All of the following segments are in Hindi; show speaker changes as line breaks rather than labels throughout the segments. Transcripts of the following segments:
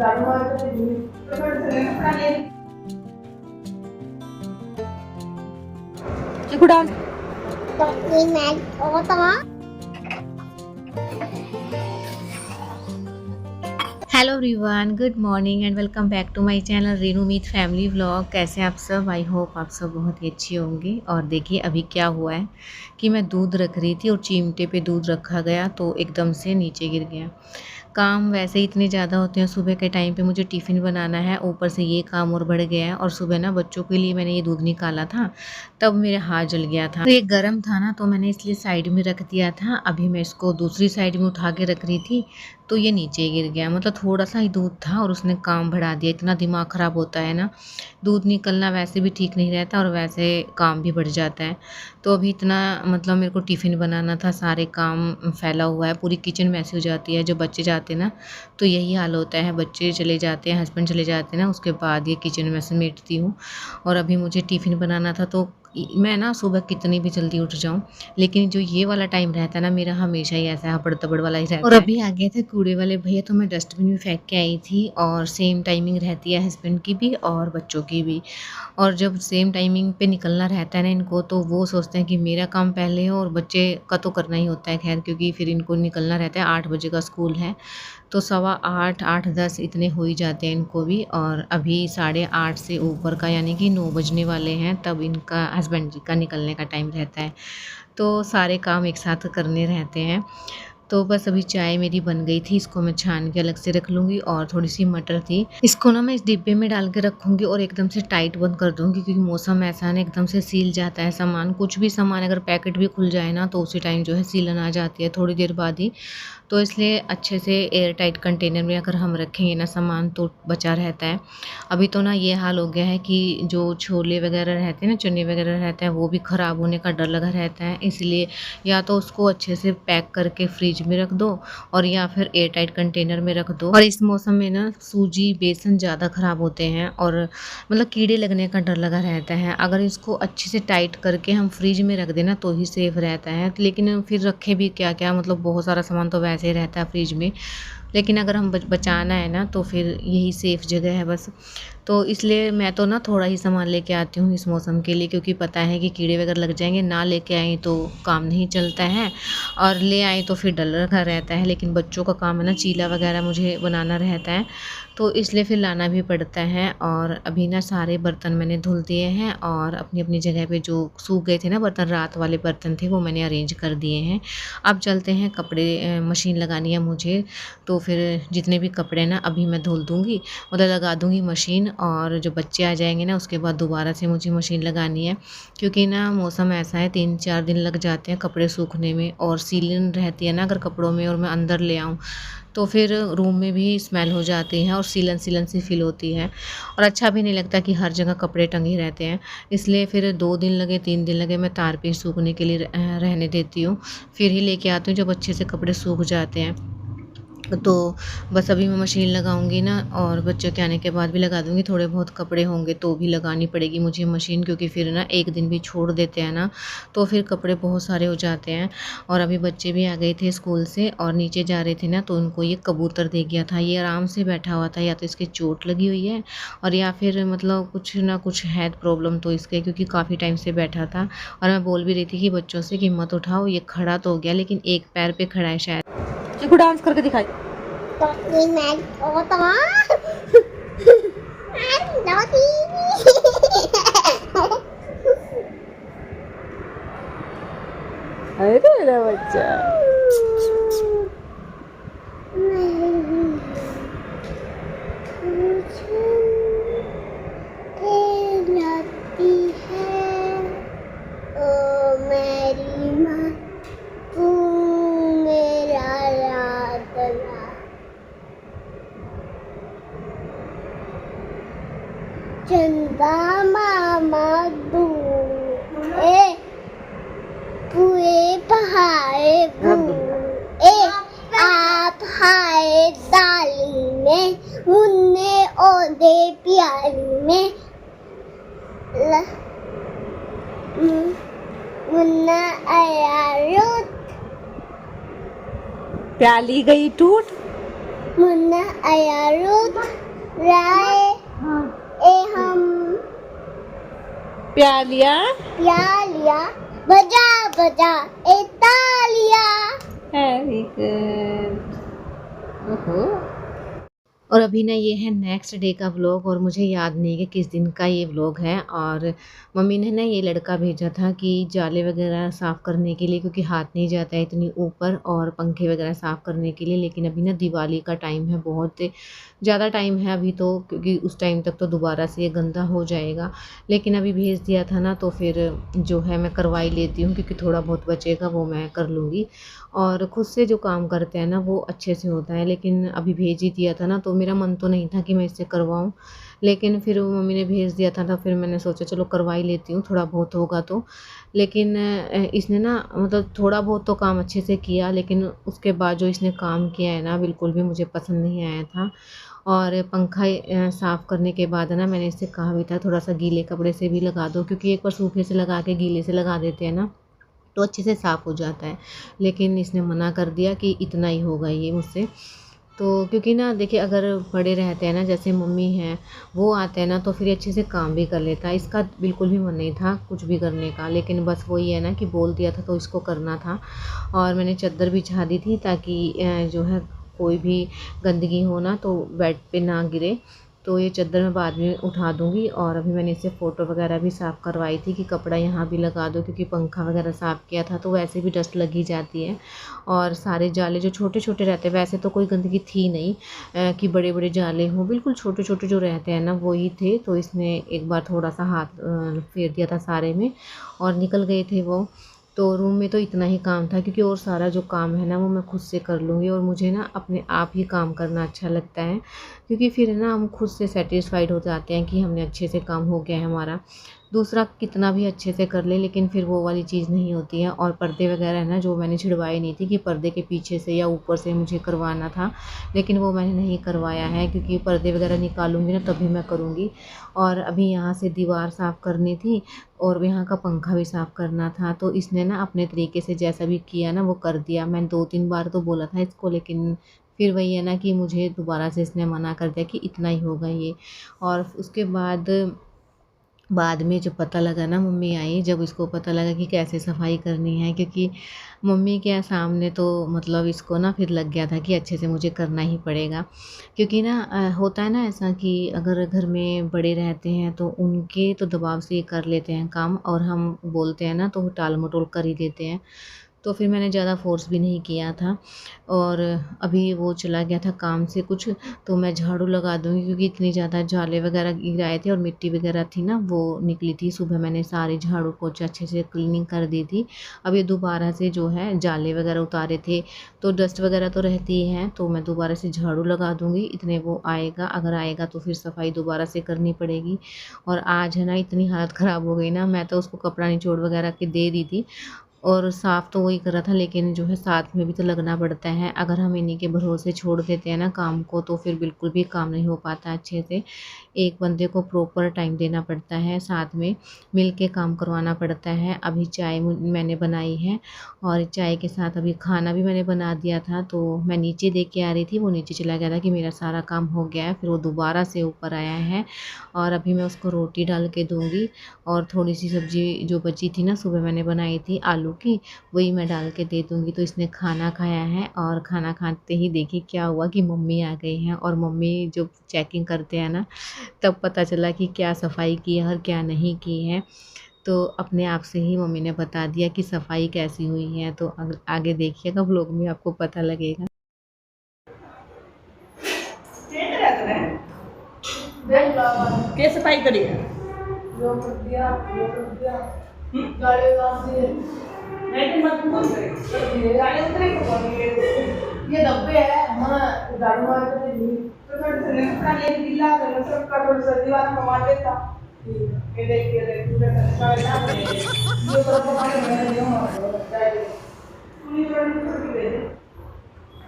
Chikoo dance hello everyone, good morning and welcome back to my channel Renu Meet family vlog. कैसे हैं आप सब? आई होप आप सब बहुत ही अच्छी होंगी। और देखिए अभी क्या हुआ है कि मैं दूध रख रही थी और चिमटे पे दूध रखा गया तो एकदम से नीचे गिर गया। काम वैसे ही इतने ज़्यादा होते हैं, सुबह के टाइम पे मुझे टिफ़िन बनाना है, ऊपर से ये काम और बढ़ गया है। और सुबह ना बच्चों के लिए मैंने ये दूध निकाला था, तब मेरे हाथ जल गया था। तो ये गर्म था ना, तो मैंने इसलिए साइड में रख दिया था। अभी मैं इसको दूसरी साइड में उठा के रख रही थी तो ये नीचे गिर गया। मतलब थोड़ा सा ही दूध था और उसने काम बढ़ा दिया। इतना दिमाग ख़राब होता है ना, दूध निकलना वैसे भी ठीक नहीं रहता और वैसे काम भी बढ़ जाता है। तो अभी इतना मतलब मेरे को टिफ़िन बनाना था, सारे काम फैला हुआ है, पूरी किचन मैसी हो जाती है। जब बच्चे जाते हैं ना तो यही हाल होता है, बच्चे चले जाते हैं, हस्बैंड चले जाते हैं ना, उसके बाद ये किचन में समेटती हूँ। और अभी मुझे टिफ़िन बनाना था तो मैं ना सुबह कितनी भी जल्दी उठ जाऊँ, लेकिन जो ये वाला टाइम रहता है ना मेरा, हमेशा ही ऐसा हबड़-तबड़ वाला ही रहता है। और अभी आ गए थे कूड़े वाले भैया तो मैं डस्टबिन में फेंक के आई थी। और सेम टाइमिंग रहती है हस्बैंड की भी और बच्चों की भी। और जब सेम टाइमिंग पे निकलना रहता है ना इनको, तो वो सोचते हैं कि मेरा काम पहले हो और बच्चे का तो करना ही होता है खैर, क्योंकि फिर इनको निकलना रहता है। 8 बजे का स्कूल है तो 8:15, 8:10 इतने हो ही जाते हैं इनको भी। और अभी 8:30 से ऊपर का यानी कि 9 बजने वाले हैं, तब इनका हस्बैंड जी का निकलने का टाइम रहता है। तो सारे काम एक साथ करने रहते हैं। तो बस अभी चाय मेरी बन गई थी, इसको मैं छान के अलग से रख लूँगी। और थोड़ी-सी मटर थी, इसको ना मैं इस डिब्बे में डाल के रखूँगी और एकदम से टाइट बंद कर दूँगी, क्योंकि मौसम ऐसा है ना, एकदम से सील जाता है सामान। कुछ भी सामान अगर पैकेट भी खुल जाए ना तो उसी टाइम जो है सीलन आ जाती है थोड़ी देर बाद ही। तो इसलिए अच्छे से एयर टाइट कंटेनर में अगर हम रखेंगे ना सामान तो बचा रहता है। अभी तो ना ये हाल हो गया है कि जो छोले वगैरह रहते हैं ना, चने वगैरह रहते हैं, वो भी ख़राब होने का डर लगा रहता है। इसलिए या तो उसको अच्छे से पैक करके फ्रिज में रख दो और या फिर एयर टाइट कंटेनर में रख दो। और इस मौसम में ना सूजी, बेसन ज़्यादा ख़राब होते हैं और मतलब कीड़े लगने का डर लगा रहता है। अगर इसको अच्छे से टाइट करके हम फ्रिज में रख देना तो ही सेफ़ रहता है। लेकिन फिर रखें भी क्या-क्या, मतलब बहुत सारा सामान तो वैसे ही रहता है फ्रिज में। लेकिन अगर हम बचाना है ना तो फिर यही सेफ़ जगह है बस। तो इसलिए मैं तो ना थोड़ा ही सामान लेके आती हूँ इस मौसम के लिए, क्योंकि पता है कि कीड़े वगैरह लग जाएंगे। ना लेके आएँ तो काम नहीं चलता है और ले आएँ तो फिर डर लगा रहता है। लेकिन बच्चों का काम है ना, चीला वगैरह मुझे बनाना रहता है, तो इसलिए फिर लाना भी पड़ता है। और अभी ना सारे बर्तन मैंने धुल दिए हैं और अपनी-अपनी जगह पे जो सूख गए थे ना बर्तन, रात वाले बर्तन थे, वो मैंने अरेंज कर दिए हैं। अब चलते हैं, कपड़े मशीन लगानी है मुझे, तो फिर जितने भी कपड़े ना अभी मैं धुल दूँगी, मतलब लगा दूँगी मशीन। और जो बच्चे आ जाएँगे ना उसके बाद दोबारा से मुझे मशीन लगानी है, क्योंकि ना मौसम ऐसा है 3-4 दिन लग जाते हैं कपड़े सूखने में। और सीलन रहती है ना अगर कपड़ों में और मैं अंदर ले आऊँ तो फिर रूम में भी स्मेल हो जाती है और सीलन-सीलन सी फ़ील होती है और अच्छा भी नहीं लगता कि हर जगह कपड़े टंगे रहते हैं। इसलिए फिर 2 दिन लगे, 3 दिन लगे, मैं तार पे ही सूखने के लिए रहने देती हूँ। फिर ही लेके आती हूँ जब अच्छे से कपड़े सूख जाते हैं। तो बस अभी मैं मशीन लगाऊंगी ना, और बच्चों के आने के बाद भी लगा दूंगी। थोड़े बहुत कपड़े होंगे तो भी लगानी पड़ेगी मुझे मशीन, क्योंकि फिर ना एक दिन भी छोड़ देते हैं ना तो फिर कपड़े बहुत सारे हो जाते हैं। और अभी बच्चे भी आ गए थे स्कूल से और नीचे जा रहे थे ना, तो उनको ये कबूतर दे गया था। ये आराम से बैठा हुआ था, या तो इसके चोट लगी हुई है और या फिर मतलब कुछ ना कुछ है प्रॉब्लम तो इसके, क्योंकि काफ़ी टाइम से बैठा था। और मैं बोल भी रही थी कि बच्चों से कि मत उठाओ, ये खड़ा तो हो गया लेकिन एक पैर पे खड़ा है शायद। चिकू डांस करके दिखाई। अरे मेरा बच्चा
चंदा मामा दू ए पूरे पहाड़े ए आप हाय डाली में मुन्ने ओदे प्याली में मुन्ना आया रोट
प्याली गई टूट,
मुन्ना अयारुद राय ए हम
प्यार लिया
प्यार लिया बजा बजा ए तालिया।
Very good. ओहो। और अभी ना ये है नेक्स्ट डे का व्लॉग और मुझे याद नहीं कि किस दिन का ये व्लॉग है। और मम्मी ने ना ये लड़का भेजा था कि जाले वगैरह साफ़ करने के लिए, क्योंकि हाथ नहीं जाता है इतनी ऊपर, और पंखे वगैरह साफ़ करने के लिए। लेकिन अभी ना दिवाली का टाइम है, बहुत ज़्यादा टाइम है अभी तो, क्योंकि उस टाइम तक तो दोबारा से ये गंदा हो जाएगा। लेकिन अभी भेज दिया था ना, तो फिर जो है मैं करवा ही लेती हूँ, क्योंकि थोड़ा बहुत बचेगा वो मैं कर लूँगी। और खुद से जो काम करते हैं ना वो अच्छे से होता है। लेकिन अभी भेज ही दिया था ना, तो मेरा मन तो नहीं था कि मैं इससे करवाऊँ, लेकिन फिर वो मम्मी ने भेज दिया था, तो फिर मैंने सोचा चलो करवा ही लेती हूँ, थोड़ा बहुत होगा तो। लेकिन इसने ना मतलब थोड़ा बहुत तो काम अच्छे से किया, लेकिन उसके बाद जो इसने काम किया है ना बिल्कुल भी मुझे पसंद नहीं आया था। और पंखा साफ़ करने के बाद ना मैंने इससे कहा भी था थोड़ा सा गीले कपड़े से भी लगा दो, क्योंकि एक बार सूखे से लगा के गीले से लगा देते हैं ना तो अच्छे से साफ़ हो जाता है। लेकिन इसने मना कर दिया कि इतना ही होगा ये मुझसे। तो क्योंकि ना देखिए, अगर बड़े रहते हैं ना, जैसे मम्मी हैं, वो आते हैं ना तो फिर अच्छे से काम भी कर लेता है। इसका बिल्कुल भी मन नहीं था कुछ भी करने का, लेकिन बस वही है ना कि बोल दिया था तो इसको करना था। और मैंने चद्दर बिछा दी थी ताकि जो है कोई भी गंदगी हो ना तो बेड पे ना गिरे। तो ये चद्दर मैं बाद में उठा दूँगी। और अभी मैंने इससे फ़ोटो वगैरह भी साफ़ करवाई थी कि कपड़ा यहाँ भी लगा दो, क्योंकि पंखा वगैरह साफ़ किया था तो वैसे भी डस्ट लगी जाती है। और सारे जाले जो छोटे-छोटे रहते हैं, वैसे तो कोई गंदगी थी नहीं कि बड़े-बड़े जाले हों, बिल्कुल छोटे-छोटे जो रहते हैं ना वो ही थे। तो इसने एक बार थोड़ा-सा हाथ फेर दिया था सारे में और निकल गए थे वो। तो रूम में तो इतना ही काम था, क्योंकि और सारा जो काम है ना वो मैं खुद से कर लूँगी। और मुझे ना अपने आप ही काम करना अच्छा लगता है, क्योंकि फिर ना हम खुद से सैटिस्फाइड हो जाते हैं कि हमने अच्छे से काम हो गया है हमारा। दूसरा कितना भी अच्छे से कर ले, लेकिन फिर वो वाली चीज़ नहीं होती है। और पर्दे वगैरह है ना, जो मैंने छिड़वाए नहीं थी कि पर्दे के पीछे से या ऊपर से मुझे करवाना था, लेकिन वो मैंने नहीं करवाया है, क्योंकि पर्दे वगैरह निकालूंगी ना तभी मैं करूँगी। और अभी यहाँ से दीवार साफ़ करनी थी और यहाँ का पंखा भी साफ़ करना था। तो इसने ना अपने तरीके से जैसा भी किया ना वो कर दिया। मैंने 2-3 बार तो बोला था इसको, लेकिन फिर वही है ना कि मुझे दोबारा से इसने मना कर दिया कि इतना ही होगा ये। और उसके बाद में जब पता लगा ना, मम्मी आई जब इसको पता लगा कि कैसे सफाई करनी है, क्योंकि मम्मी के सामने तो मतलब इसको ना फिर लग गया था कि अच्छे से मुझे करना ही पड़ेगा। क्योंकि ना होता है ना ऐसा कि अगर घर में बड़े रहते हैं तो उनके तो दबाव से ये कर लेते हैं काम, और हम बोलते हैं ना तो वो टाल मटोल कर ही देते हैं। तो फिर मैंने ज़्यादा फ़ोर्स भी नहीं किया था। और अभी वो चला गया था काम से कुछ, तो मैं झाड़ू लगा दूँगी, क्योंकि इतनी ज़्यादा जाले वगैरह गिराए थे और मिट्टी वगैरह थी ना वो निकली थी। सुबह मैंने सारी झाड़ू पोंछा अच्छे से क्लीनिंग कर दी थी। अब ये दोबारा से जो है जाले वगैरह उतारे थे, तो डस्ट वगैरह तो रहती ही है, तो मैं दोबारा से झाड़ू लगा दूँगी। इतने वो आएगा, अगर आएगा तो फिर सफाई दोबारा से करनी पड़ेगी। और आज है ना इतनी हालत ख़राब हो गई ना, मैं तो उसको कपड़ा निचोड़ वगैरह के दे दी थी और साफ़ तो वही कर रहा था, लेकिन जो है साथ में भी तो लगना पड़ता है। अगर हम इन्हीं के भरोसे छोड़ देते हैं ना काम को, तो फिर बिल्कुल भी काम नहीं हो पाता अच्छे से। एक बंदे को प्रॉपर टाइम देना पड़ता है, साथ में मिल के काम करवाना पड़ता है। अभी चाय मैंने बनाई है और चाय के साथ अभी खाना भी मैंने बना दिया था, तो मैं नीचे दे के आ रही थी, वो नीचे चला गया था कि मेरा सारा काम हो गया है। फिर वो दोबारा से ऊपर आया है और अभी मैं उसको रोटी डाल के दूँगी। और थोड़ी-सी सब्ज़ी जो बची थी ना, सुबह मैंने बनाई थी आलू की, वही मैं डाल के दे दूँगी। तो इसने खाना खाया है और खाना खाते ही देखिए क्या हुआ कि मम्मी आ गई हैं। और मम्मी जब चेकिंग करते हैं ना, तब पता चला कि क्या सफाई की है और क्या नहीं की है। तो अपने आप से ही मम्मी ने बता दिया कि सफाई कैसी हुई है। तो आगे देखिएगा व्लॉग में आपको पता लगेगा।
के सफाई करी है? नहीं तो मत बोल करे। गाड़ी उतरे को बोलिए। ये डब्बे है, हाँ झाड़ू मारते थे नहीं। तो थोड़ा सा का ये गिला कर सब का थोड़ा सा दीवार में मार देता। ये देख पूरे का ना ये तरफ का मैंने नहीं मारा चाहिए। पूरी तरह से सब दे दे।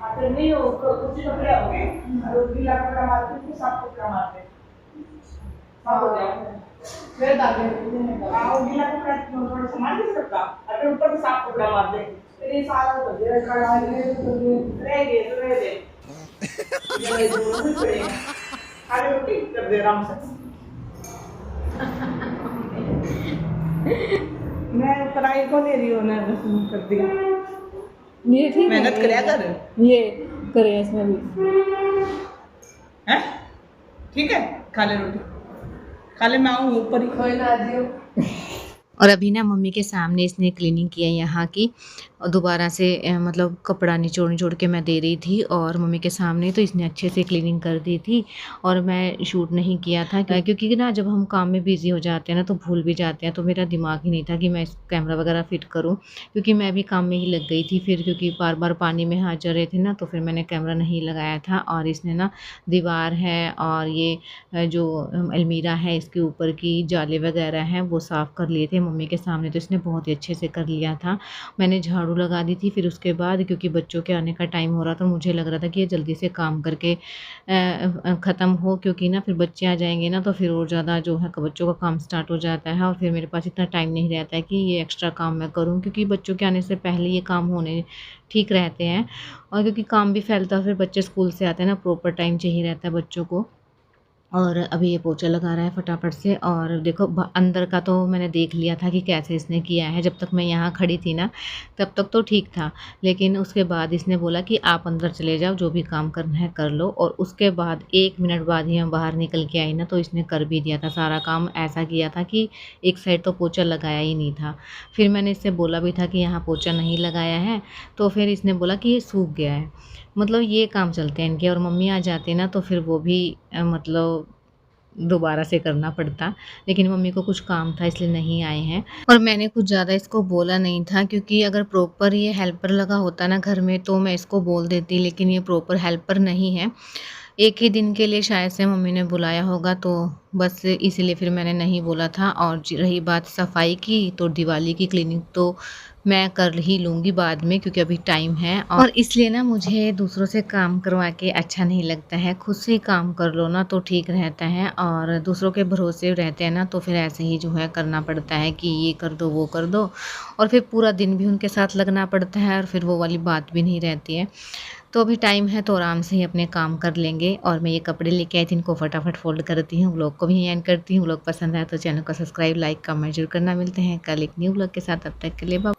आते नहीं हो कुछ कपड़े हो गए और गिला कपड़ा मारते थे, साफ कपड़ा मारते। साफ हो गया। फिर डाल दे। आओ गिला कपड़ा थोड़ा सा मार दे सकता। अगर ऊपर से साफ कपड़ा मार दे। फिर ये सारा तो दे कड़ा ले तो रह गए तो रह गए। ये दोनों ही पड़े हैं। खाली रोटी कर दे आराम से। मैं पढ़ाई को ले रही हूँ ना, कर दिया।
ये ठीक
मेहनत करया कर।
ये करे इसमें भी।
हैं? ठीक है, खा ले रोटी, खा ले, मैं आऊँ ऊपर ही। कोई ना दियो।
और अभी ना मम्मी के सामने इसने क्लीनिंग किया यहाँ की, और दोबारा से मतलब कपड़ा निचोड़ निचोड़ के मैं दे रही थी और मम्मी के सामने, तो इसने अच्छे से क्लीनिंग कर दी थी। और मैं शूट नहीं किया था क्योंकि ना जब हम काम में बिज़ी हो जाते हैं ना तो भूल भी जाते हैं, तो मेरा दिमाग ही नहीं था कि मैं इस कैमरा वगैरह फ़िट करूँ, क्योंकि मैं भी काम में ही लग गई थी फिर, क्योंकि बार बार पानी में हाथ जा रहे थे ना, तो फिर मैंने कैमरा नहीं लगाया था। और इसने ना दीवार है और ये जो अलमीरा है इसके ऊपर की जाले वगैरह हैं वो साफ़ कर लिए थे मम्मी के सामने, तो इसने बहुत ही अच्छे से कर लिया था। मैंने झाड़ू लगा दी थी फिर उसके बाद, क्योंकि बच्चों के आने का टाइम हो रहा था, मुझे लग रहा था कि ये जल्दी से काम करके ख़त्म हो, क्योंकि ना फिर बच्चे आ जाएंगे ना तो फिर और ज़्यादा जो है बच्चों का काम स्टार्ट हो जाता है, और फिर मेरे पास इतना टाइम नहीं रहता है कि ये एक्स्ट्रा काम मैं करूँ, क्योंकि बच्चों के आने से पहले ये काम होने ठीक रहते हैं। और क्योंकि काम भी फैलता है, फिर बच्चे स्कूल से आते हैं ना, प्रॉपर टाइम चाहिए रहता है बच्चों को। और अभी ये पोछा लगा रहा है फटाफट से। और देखो अंदर का तो मैंने देख लिया था कि कैसे इसने किया है, जब तक मैं यहाँ खड़ी थी ना तब तक तो ठीक था, लेकिन उसके बाद इसने बोला कि आप अंदर चले जाओ, जो भी काम करना है कर लो। और उसके बाद 1 मिनट बाद ही हम बाहर निकल के आई ना, तो इसने कर भी दिया था सारा काम, ऐसा किया था कि एक साइड तो पोछा लगाया ही नहीं था। फिर मैंने इससे बोला भी था कि यहाँ पोछा नहीं लगाया है, तो फिर इसने बोला कि ये सूख गया है। मतलब ये काम चलते हैं इनके, और मम्मी आ जाती ना तो फिर वो भी मतलब दोबारा से करना पड़ता, लेकिन मम्मी को कुछ काम था इसलिए नहीं आए हैं। और मैंने कुछ ज़्यादा इसको बोला नहीं था, क्योंकि अगर प्रॉपर ये हेल्पर लगा होता ना घर में तो मैं इसको बोल देती, लेकिन ये प्रॉपर हेल्पर नहीं है। एक ही दिन के लिए शायद से मम्मी ने बुलाया होगा, तो बस इसीलिए फिर मैंने नहीं बोला था। और रही बात सफाई की, तो दिवाली की क्लीनिंग तो मैं कर ही लूँगी बाद में, क्योंकि अभी टाइम है। और इसलिए ना मुझे दूसरों से काम करवा के अच्छा नहीं लगता है, खुद से ही काम कर लो ना तो ठीक रहता है। और दूसरों के भरोसे रहते हैं ना तो फिर ऐसे ही जो है करना पड़ता है कि ये कर दो वो कर दो, और फिर पूरा दिन भी उनके साथ लगना पड़ता है, और फिर वो वाली बात भी नहीं रहती है। तो अभी टाइम है तो आराम से ही अपने काम कर लेंगे। और मैं ये कपड़े लेके आई थी, इनको फटाफट फोल्ड करती हूँ, व्लॉग को भी एंड करती हूँ। व्लॉग पसंद आया तो चैनल को सब्सक्राइब लाइक कमेंट जरूर करना। मिलते हैं कल एक न्यू व्लॉग के साथ, तब तक के लिए बाय।